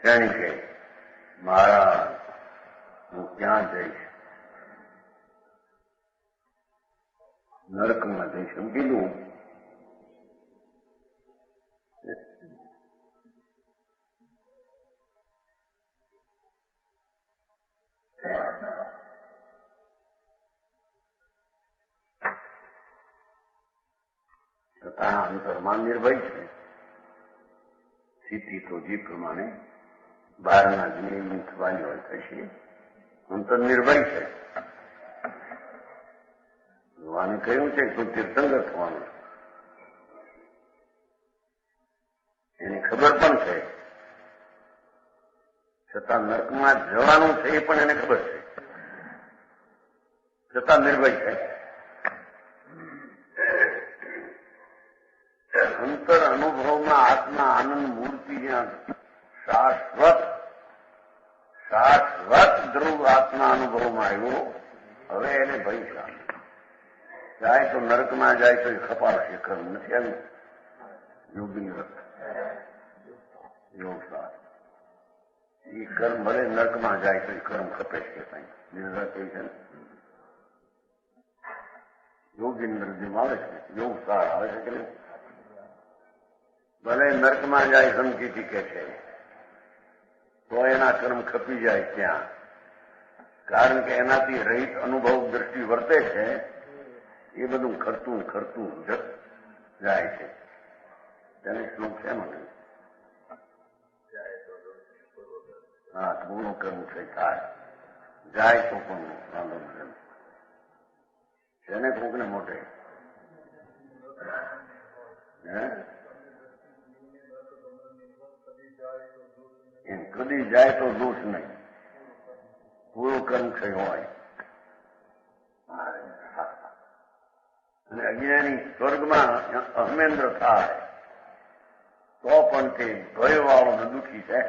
તેની કે મારા હું ક્યાં જઈશ? નરકમાં જઈશ એમ કીધું. છતાં અંતરમાં નિર્ભય છે. સ્થિતિ તો જે પ્રમાણે બહારના જ્ઞાનની થવાની હોય થશે, અંતર નિર્ભય છે. ભગવાને કહ્યું છે કે તું તીર્થંકર થવાનું, એની ખબર પણ છે, છતાં નરકમાં જવાનું છે એ પણ એને ખબર છે, છતાં નિર્ભય છે. અંતર અનુભવમાં આત્મા આનંદ મૂર્તિ જ્યાં શાશ્વત ધ્રુવ આત્મા અનુભવમાં આવ્યો, હવે એને ભય શાંત. જાય તો નરકમાં જાય તો એ કપાળ શિખર નથી આવ્યું. યોગી યોગસાર એ કર્મ ભલે નરકમાં જાય તો એ કર્મ ખપે છે. કઈ નિર્ણય કઈ છે યોગીન્દ્ર જેમ આવે છે, યોગસાર આવે છે કે નહીં? ભલે નરકમાં જાય સમજીથી કે છે તો એના કર્મ ખપી જાય ત્યાં, કારણ કે એનાથી રહિત અનુભવ દ્રષ્ટિ વર્તે છે. એ બધું ખરતું જાય છે. તેને શ્લોક છે મને હા પૂરું કરવું છે થાય જાય તો પણ વાંધો નથી. તેને કોકને મોટે એમ કદી જાય તો દોષ નહીં, પૂરું કર્મ થયું હોય. અને અજ્ઞાની સ્વર્ગમાં અહમેન્દ્ર થાય તો પણ તે ભય વાળો ને દુઃખી છે.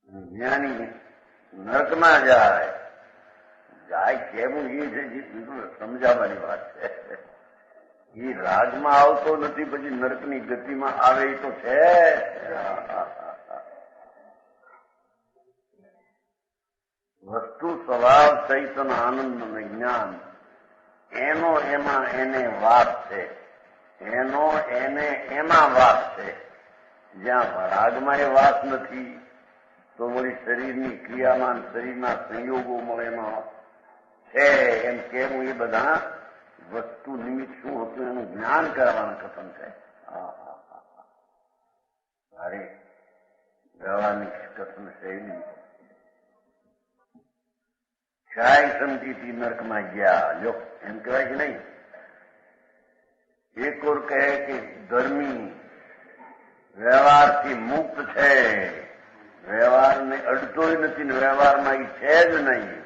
જ્ઞાની નરકમાં જાય કેવું એ છે સમજાવવાની વાત છે. એ રાજમાં આવતો નથી, પછી નરકની ગતિમાં આવે એ તો છે. વસ્તુ સ્વભાવ ચૈતન આનંદ અને જ્ઞાન એનો એમાં એને વાત છે, એનો એને એમાં વાત છે. જ્યાં રાગમાં એ વાત નથી તો વળી શરીરની ક્રિયામાં શરીરના સંયોગો મળેમાં છે. એમ કેવું એ બધા વસ્તુ નિમિત્ત શું હતું એનું જ્ઞાન કરવાનું કથન છે. અરે ગવાની કથન શૈલી કાંઈ સમજીથી નરકમાં ગયા લો એમ કહેવાય કે નહીં? એક ઓર કહે કે ધર્મી વ્યવહારથી મુક્ત છે, વ્યવહારને અડતોય નથી ને વ્યવહારમાં એ છે જ નહીં.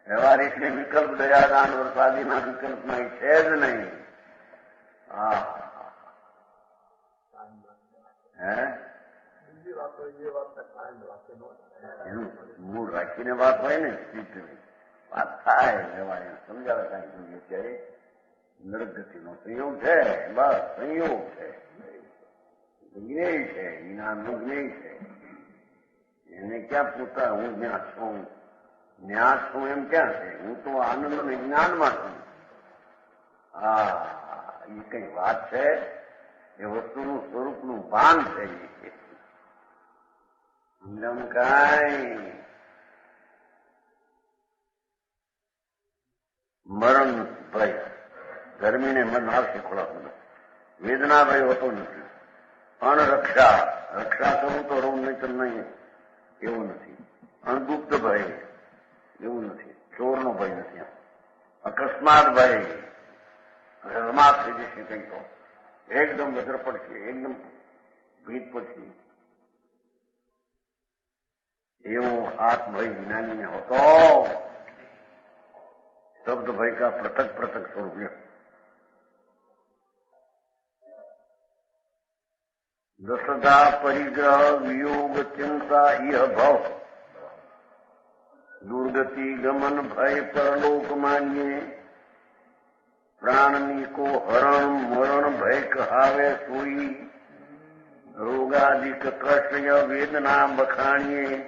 વ્યવહાર એટલે વિકલ્પ દયાદાન વરસાદીના વિકલ્પમાં એ છે જ નહીં. એનું મૂળ રાખીને વાત હોય ને વાત થાય વ્યવહાર સમજાવે કાંઈ જોઈએ ત્યારે નરક ગતિનો સંયોગ છે, બસ સંયોગ છે, જ્ઞેય છે, જ્ઞાનનું જ્ઞેય છે. એને ક્યાં પૂછતા હું જ્યાં છું, ન્યા છું એમ ક્યાં છે? હું તો આનંદ અને જ્ઞાનમાં છું. એ કઈ વાત છે? એ વસ્તુનું સ્વરૂપનું ભાન છે. સમજાવું કાંઈ મરણ ભય ગરમીને મન આવશે ખોરાક, વેદના ભય હોતો નથી. અણરક્ષા રક્ષા કરું તો રહું નહીં તો નહીં એવું નથી. અણગુપ્ત ભય એવું નથી. ચોરનો ભય નથી. અકસ્માત ભય અકસ્માત થઈ જશે કઈ તો એકદમ વજ્ર પડશે, એકદમ ભીત પડશે. એવો હાથ ભય જ્ઞાનીને હોતો. શબ્દ ભય કા પૃથક પૃથક સ્વરૂપ દસદા પરિગ્રહ વિયોગ ચિંતા ઇહ ભવ દુર્ગતિ ગમન ભય પરલોક માન્યે પ્રાણની કો હરણ મરણ ભય કહાવે સોઈ રોગાદિક કષ્ટ વેદના બખાણીએ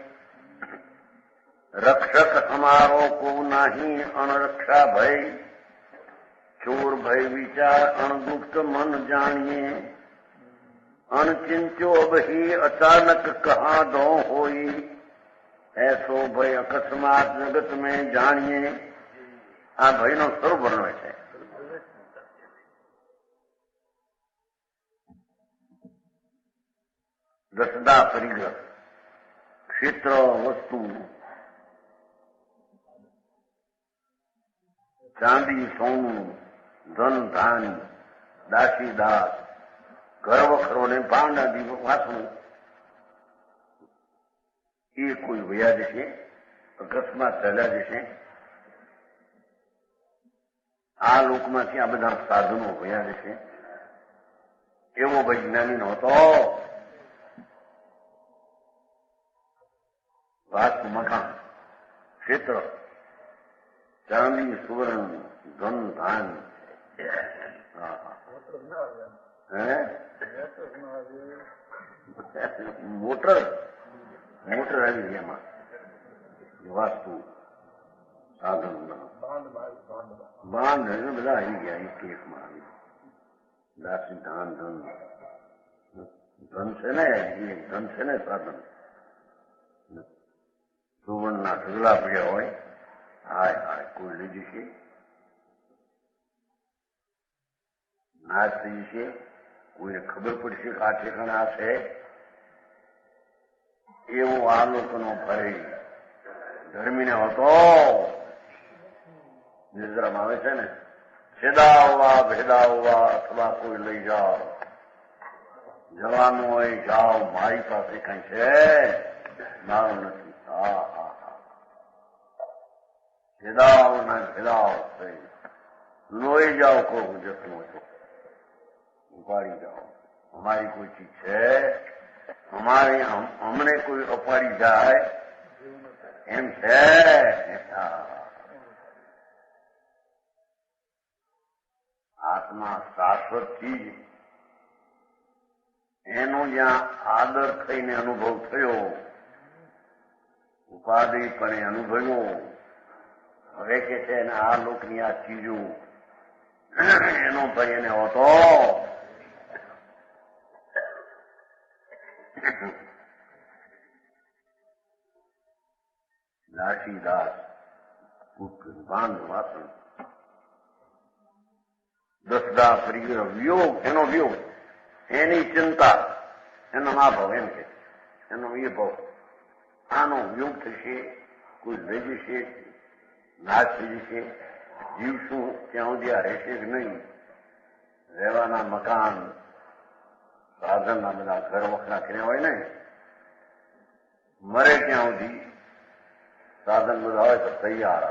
रक्षक हमारो को नहीं अणरक्षा भय चोर भय विचार अणगुप्त मन जानिए अणचिंत्यो बही अचानक कहाँ दो होई ऐसो भय अकस्मात जगत में जानिए આ ભયનો સ્વરૂપ વર્ણવે છે. દસદા પરિગ્રહ, ક્ષેત્ર, વસ્તુ, ચાંદી સોનું, ધન ધાન, દાસી દાસ, ઘર વખરો ને ભાંડ આદિ વાસણું એ કોઈ વયા જશે, અકસ્માત ચાલ્યા જશે. આ લોકમાંથી આ બધા સાધનો વયા જશે. એવો વૈજ્ઞાનિક હતો. વાસ્તુ મકાન, ક્ષેત્ર, ચાંદી સુવર્ણ, ધન ધાન, મોટર આવી એમાં વાસ્તુ સાધન બાંધ બધા આવી ગયા. એક એકમાં આવી દાસી ધાન ધન ધન છે ને એ ધન છે ને સાધન. સુવર્ણના ઢગલા પડ્યા હોય. હાય હાય કોઈ લઈ જશે, નાશ થઈ જશે. કોઈને ખબર પડશે કે આ ઠેકાણે આ છે. એવો આ લોકોનો ભય ધર્મીને હતો. નિદ્રામાં આવે છે ને, છેદાવવા ભેદાવવા અથવા કોઈ લઈ જાઓ, જવાનું હોય જાઓ, મારી પાસે કઈ છે મારું નથી. હા હા હા, છેદાવ ના ભેદાવ થઈ લોહી જાઓ. કોઈ જતું હોય તો ઉપાડી જાઓ. અમારી કોઈ ચીજ છે, અમને કોઈ અપાડી જાય એમ છે. આત્મા શાશ્વત ચીજ, એનો જ્યાં આદર થઈને અનુભવ થયો, ઉપાધિપણે અનુભવ્યો. હવે કે છે ને આ લોકની આ ચીજો એનો ભય એને હોતો. દાસી દાસ, બાંધ વાસણ, દસદા પરિગ્રહ, વિયોગ, એનો વિયોગ, એની ચિંતા, એનો આ ભાવ એમ કે એનો એ ભાવ. આનો વિયોગ થશે, કોઈ લઈ જશે, નાશ થઈ જશે. જીવશું ત્યાં સુધી આ રહેશે જ નહીં. રહેવાના મકાન, સાધનના બધા ઘર વખરા કર્યા હોય ને, મરે ત્યાં સુધી સાધન બધા હોય તો તૈયાર.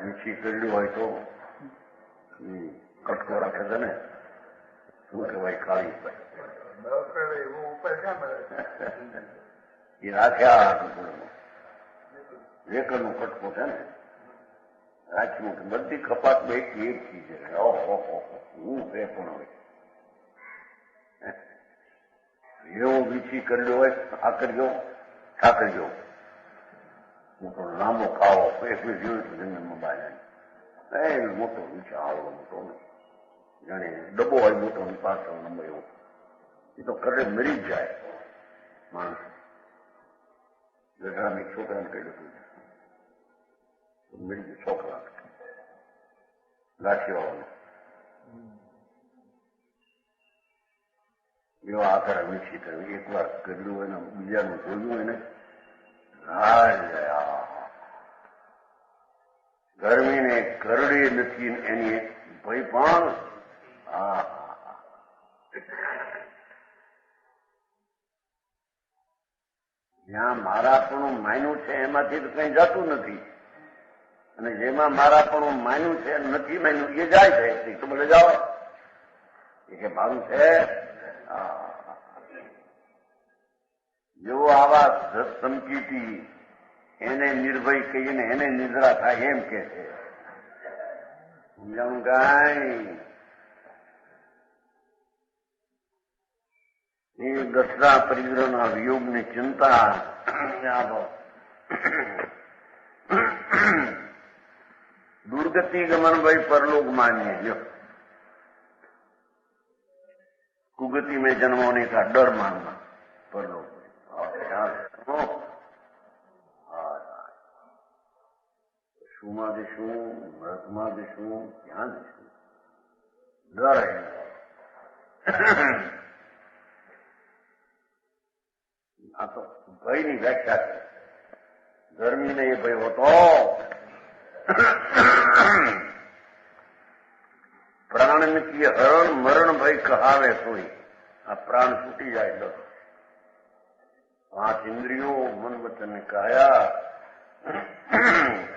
મીઠી કરડ્યું હોય તો કટકો રાખે છે ને, શું કહેવાય, કાળી એ રાખ્યા. વેકરનો કટકો છે ને, રાખ્યું. બધી કપાત બે એક ચીજ છે. હું બે પણ હોય એવો વીછી કર્યો હોય. ઠાકરજો મોટો લાંબો ખાવો, એકવીસ જોયું તો જંગલમાં બહાર મોટો વીછા આવડો મોટો જાણે ડબ્બો હોય મોટો પાછળ નંબર એવો. એ તો કરે મરી જ જાય માણસ. ગઢાની છોકરાને કહી દઉં મરી ગયું. છોકરા લાઠીવાળાને એવા આકાર વીછી થયું. એક વાર કર્યું હોય ને બીજાનું જોયું હોય ને, ગરમીને કરડે નથી એની ભય પણ. જ્યાં મારાપણું માન્યું છે એમાંથી તો કઈ જતું નથી, અને જેમાં મારાપણું માન્યું છે નથી માન્યું એ જાય છે. તો બોલે જાઓ એ કે મારું છે. જેવો આવા સંકીતી એને નિર્ભય કહીને એને નિદ્રા થાય એમ કે છે. સમજાણું કાંઈ? એ દસરા પરિગ્રહના વિયોગની ચિંતા. દુર્ગતિ ગમન ભાઈ પરલોક मानिए जो कुगति में जन्म होने का डर मानना परलोक में. પશુમાં જઈશું, મૃતમાં જઈશું, ક્યાં જઈશું? ડર આ તો ભયની વ્યાખ્યા છે. ગરમીને એ ભય હોતો. પ્રાણ નથી હરણ મરણ ભય કહાવે કોઈ. આ પ્રાણ છૂટી જાય તો 5 ઇન્દ્રિયો મન વચન કાયા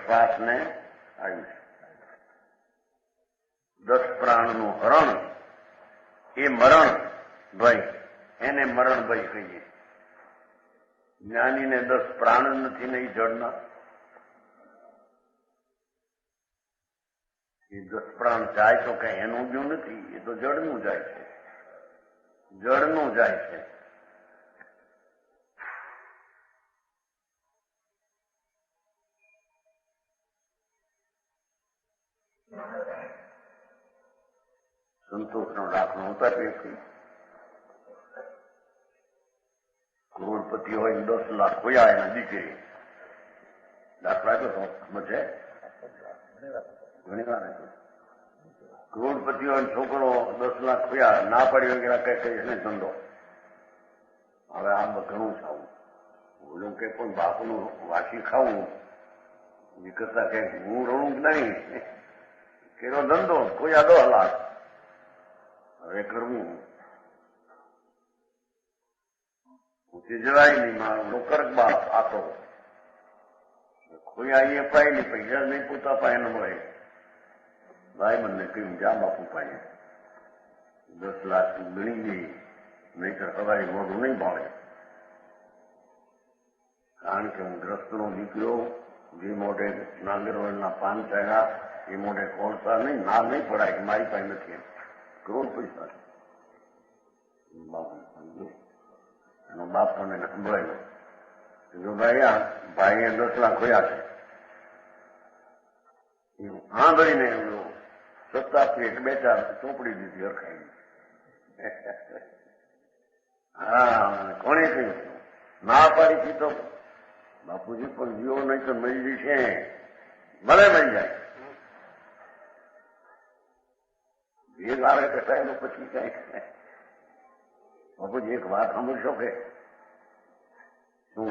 શ્વાસને આયુષ. 10 પ્રાણનું હરણ એ મરણ ભય, એને મરણ ભય કહીએ. જ્ઞાનીને 10 પ્રાણ નથી ને એ જળના. એ 10 પ્રાણ જાય તો કઈ એનું જ નથી, એ તો જળનું જાય છે, જળનું જાય છે. સંતોષનો દાખલો હોતા કે કરોડપતિ હોય 10 લાખ ખોયા એના દીકરી. દાખલા તો ખબર છે, ઘણી વાર કરોડપતિ હોય છોકરો 10 લાખ ખોયા, ના પાડી વગેરે કઈ કહીશ ને ધંધો. હવે આમ ઘણું ખાવું, ઓલું કે પણ બાપનું વાસી ખાવું એ કરતા કઈક હું રણું જ નહીં. કેરો ધંધો ખોયા 10 લાખ, હવે કરવું ઉઠી જવાય નહીં. મારો નોકર બાપ આતો ખોયા એ પાય નહીં, પૈસા નહીં પોતા પાય ન મળે. ભાઈ મને કહ્યું જા બાપુ પાય 10 લાખ ગણી ગઈ, નહીતર સવારી મોઢું નહીં ભાળે. કારણ કે હું ગ્રસ્તનો દીકરો, જે મોઢે નાગરવળના પાન ચાલ્યા એ મોઢે કોણસા નહીં, ના નહીં પડાય કે મારી પાસે નથી. કરોડ પૈસા એનો બાપ મને સંભળાયો. જો ભાઈએ 10 લાખ ખોયા છે. હા ભાઈને સત્તા પેટ 2-4 ચોપડી દીધી અરખાઈ. હા કોણે કહ્યું? ના પાડી હતી તો બાપુજી પણ જીવો નહીં તો મળી જશે. ભલે મળી જાય. ભેગ આવે કસાય એનો પછી કઈ. બાપુજી એક વાત સાંભળશો કે શું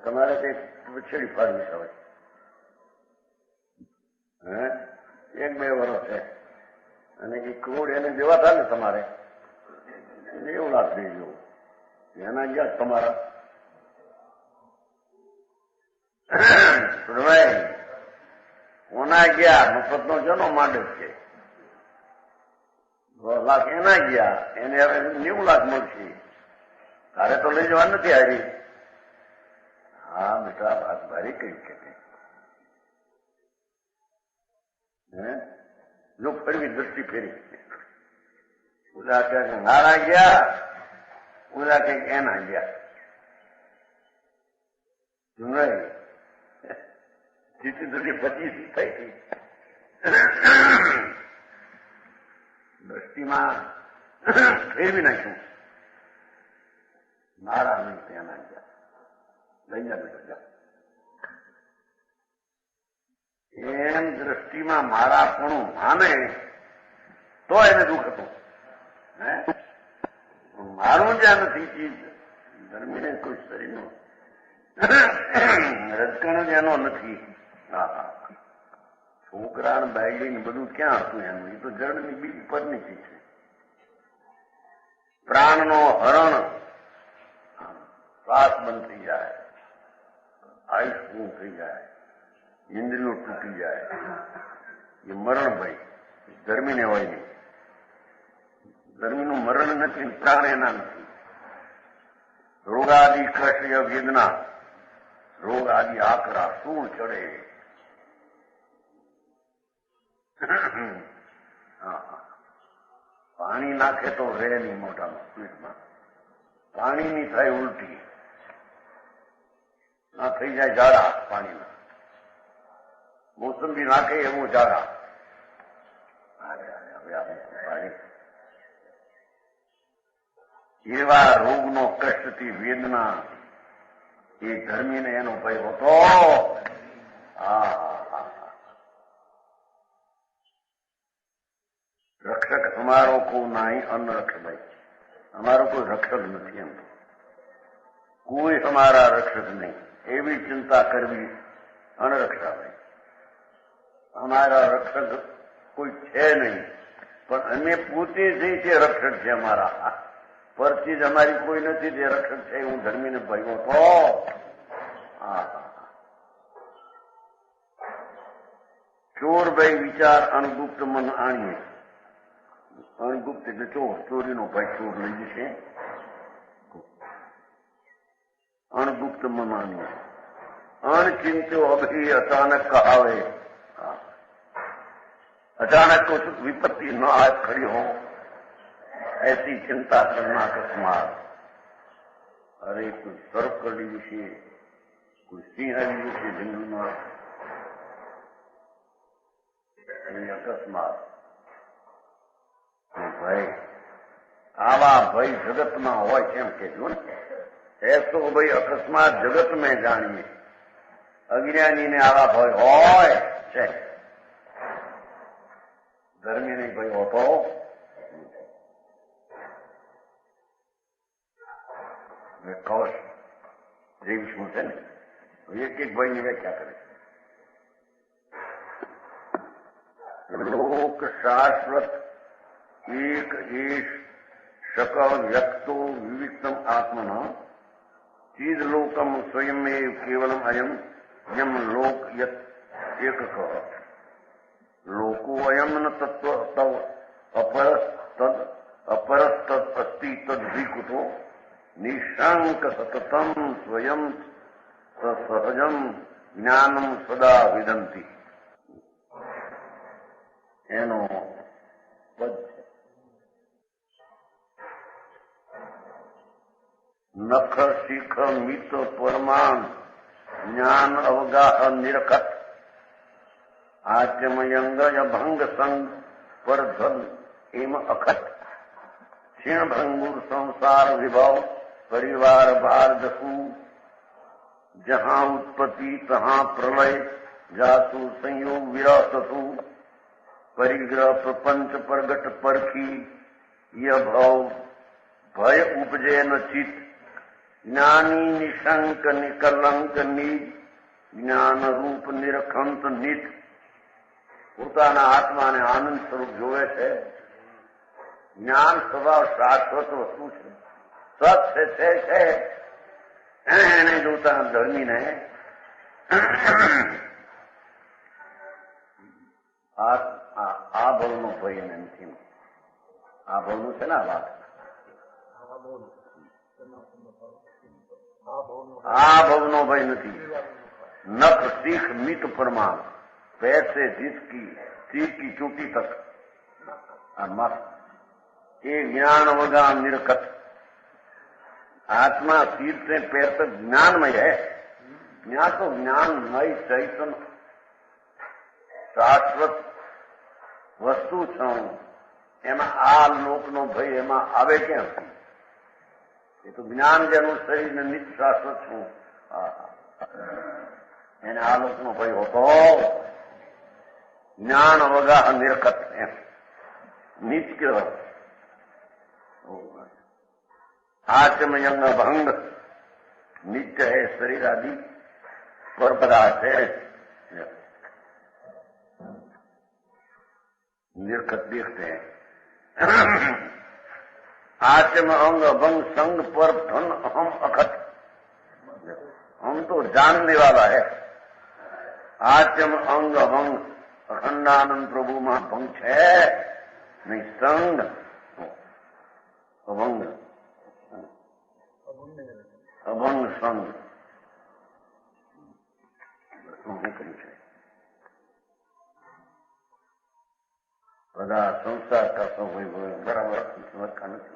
તમારે કઈ છેડી ફાડવી છે? 1-2 વર્ષ છે અને એ કરોડ એને દેવા થાય ને તમારે 90 લાખ દેજો. એના ગયા તમારા ઓના ગયા મફતનો જનો માંડવ છે. 10 લાખ એના ગયા, એને હવે 90 લાખ મળશે. તારે તો લઈ જવા નથી આવી. હા બેટા વાત ભારી કઈ કે જો ફરવી દ્રષ્ટિ ફેરી. ઓલા ક્યાંક મારા ગયા, ઓલા ક્યાંક એના ગયા. જેટલી દ્રષ્ટિ 25 થઈ હતી દ્રષ્ટિમાં ફેરવી નાખ્યું. મારા નહીં ત્યાં ગયા. લઈ જા બેટા જા. એમ દ્રષ્ટિમાં મારા પણ માને તો એને દુઃખ હતું. મારું જ્યાં નથી ચીજ ધર્મીને કોઈ શરીરનો રજકણ જ એનો નથી. છોકરા બાયડી બધું ક્યાં હતું એનું? એ તો જળની બીજ પરની ચીજ છે. પ્રાણનો હરણ શ્વાસ બંધ થઈ જાય, આયુષ પૂર્ણ થઈ જાય, ઇન્દ્રિયો તૂટી જાય. એ મરણ ભાઈ ગરમીને હોય નહીં. ગરમીનું મરણ નથી, પ્રાણ એના નથી. રોગાદિ કષ્ય વેદના, રોગ આદિ આકરા સૂળ ચડે. પાણી નાખે તો રહે નહીં મોઢામાં પીઠમાં. પાણીની થાય ઉલટી, ના થઈ જાય ઝાડા પાણીના. મોસંબી નાખે એવું ઝાડા. એવા રોગનો કષ્ટથી વેદના એ ધર્મીને એનો ભય હતો. રક્ષક અમારો કોઈ નહીં, અનરક્ષભાઈ અમારો કોઈ રક્ષક નથી. એમ કોઈ અમારા રક્ષક નહીં એવી ચિંતા કરવી અનરક્ષાભાઈ. અમારા રક્ષક કોઈ છે નહીં, પણ અમે પોતે જઈ તે રક્ષક છે અમારા. પરથી જ અમારી કોઈ નથી જે રક્ષક છે. હું ધર્મીને ભયવો તો ચોર ભાઈ વિચાર અણગુપ્ત મન આણીએ. અણગુપ્ત એટલે ચોર, ચોરીનો ભાઈ ચોર લઈ જશે. અણગુપ્ત મન આણીએ. અણચિંત્યો અભી અચાનક કહાવે. अचानक कुछ विपत्ति न आए खड़ी हो ऐसी चिंता करना अकस्मात. अरे कोई सर्प करनी विषय, कोई सिंह विषय જંગલમાં અકસ્માત ભય. આવા ભય જગતમાં હોય કેમ કેજો ને. એસો ભાઈ અકસ્માત જગત મેં જાણીએ. અજ્ઞાનીને આવા ભય હોય છે. ધર્મી નહીં ભાઈ હોતો. કૌશ જેવી શું છે ને, એક એક ભાઈની વ્યાખ્યા કરે. લોક શાશ્વત એક એશ શકલ વ્યક્તો વિવિક્તમ આત્મન ચીદ લોકમ સ્વયમેવ કેવલમ અયમ યમ લોક યત એકક લોકો અયમ ન તત્વ તવ અપરસ્તદ અસ્તિ તદ્વિકુતો નિશંક સતતમ સ્વયં સહજમ જ્ઞાનમ સદા વિદંતી. એનો પદ છે. નખ શિખ મિત પરમાન જ્ઞાન અવગાહ નિરખત આચમયંગ ભંગ સંગ પર ધન એમ અખત ક્ષીણ ભંગુર સંસાર વિભાવ પરિવાર ભાર જસુ જહાં ઉત્પત્તિ તહાં પ્રલય જાસુ સંયોગ વિરાસતુ પરિગ્રહ પ્રપંચ પ્રગટ પરખી ય ભાવ ભય ઉપજે ન ચિત જ્ઞાની નિશંક નિકલંક નિજ જ્ઞાન રૂપ નિરખંત નિત. પોતાના આત્માને આનંદ સ્વરૂપ જોવે છે. જ્ઞાન સ્વભાવ શાશ્વત વસ્તુ છે. સત્ય છે એને જોતા ધર્મીને આ ભવનો ભય એને નથી. આ ભવનું છે ને આ વાત. આ ભવનો ભય નથી. નખ શીખ મિત પરમાન पैसे जिसकी सिर की चोटी तक मत ये ज्ञान वगा निरखत. आत्मा सिर से पैर तक ज्ञानमय है. ज्ञान तो ज्ञानमय चैतन्य શાશ્વત વસ્તુ છું. એમાં આ લોકનો ભય એમાં આવે ક્યાંથી? એ તો જ્ઞાન જેનું શરીરને નિત્ય શાશ્વત છું એને આ લોકનો ભય હોતો. જ્ઞાન વગા નિરખત નિત્ય आचमयंग भंग नित्य है शरीर आदि पर पदार्थ है निर्खत देखते हैं। आचम अंग भंग संग पर धन हम अखत, हम तो जानने वाला है। आचम अंग भंग अखंडानंद प्रभु में भंग है नहीं, संग अभंग अभंग संग બધા સંસાર का सब बराबर समझता नहीं।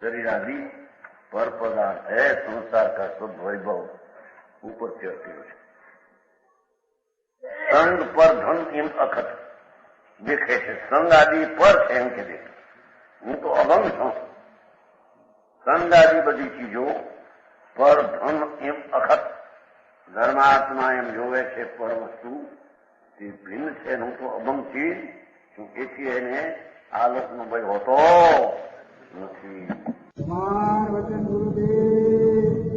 शरीर आदि पर पदार्थ है, संसार का सब वैभव ऊपर चढ़ती है। संग पर धन इन अखत देखे છે, संग आदि पर છે એમ કે દેખે। હું તો અભંગ છું। સંગ આદि બધી ચીજો પર ધન એમ અખત ધર્માત્મા એમ જોવે છે પર વસ્તુ તે ભિન્ન છે. હું તો અભંગથી છું, એથી એને આલસનો ભય હોતો નથી. કુમાર વચન ગુરુદેવ